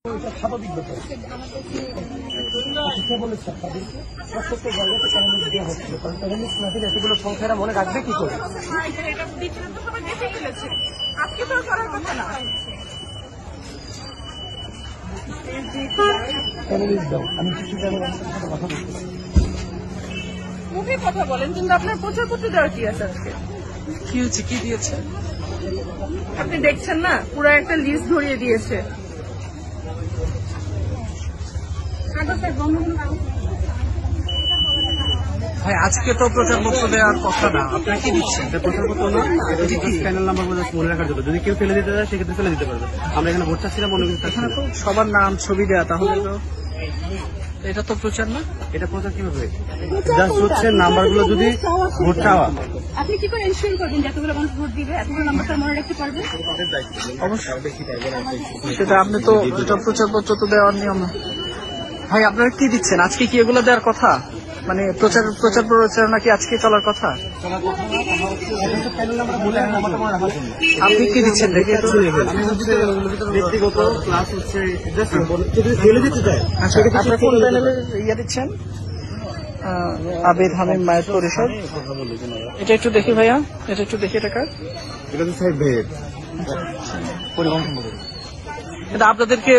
স্বাভাবিক ব্যাপার বলেছে তাদেরকে প্রত্যেকটা জায়গাতে প্যারামিস দেওয়া হচ্ছিল, কারণ প্যারামিস না দিলে এতগুলো সংখ্যারা মনে রাখবে কি করে? প্যারামিস দাও, আমি কিছু কথা বলতে মুখে কথা বলেন, কিন্তু আপনার প্রচারপত্র দেওয়ার কি আছে আজকে? কি হচ্ছে, কি দিয়েছে আপনি দেখছেন না, পুরো একটা লিস্ট ধরিয়ে দিয়েছে। ভাই আজকে তো প্রচারপত্র দেওয়ার কথা না, আপনারা কি দিচ্ছেন? প্রচারপত্র না, এটা কি প্যানেল নাম্বার মনে রাখার জন্য, যদি কেউ ফেলে দিতে চায় সেক্ষেত্রে ফেলে দিতে পারবে। আমরা এখানে ভোট চাচ্ছিলাম, অন্য কিছু চাচ্ছি না। তো সবার নাম ছবি দেয়া, তাহলে তো এটা তো প্রচার না। এটা প্রচার কিভাবে? জাস্ট হচ্ছে নাম্বারগুলো যদি ভোট চাওয়া। আপনি কি করে এনশিওর করবেন যতগুলো মানুষ ভোট দিবে এতগুলো নাম্বারটা মনে রাখতে পারবেন? অবশ্যই সেটা আপনি তো এটা প্রচারপত্র তো দেওয়ার নিয়ম না। ভাই আপনারা কি দিচ্ছেন? আজকে কি এগুলো দেওয়ার কথা? মানে প্রচার প্রচারণা কি আজকে চলার কথা? আপনি কি দিচ্ছেন দেখে? ব্যক্তিগত ক্লাস হচ্ছে ফেলে দিতে চায়। আচ্ছা, আপনার কোন প্যানেলের ইয়ে দিচ্ছেন? আবেদ হামিম মায়ের পরিষদ। এটা একটু দেখি ভাইয়া, এটা একটু দেখি। এটা কার? এটা তো সাহেব ভাইয়ের পরিবহন। এটা আপনাদেরকে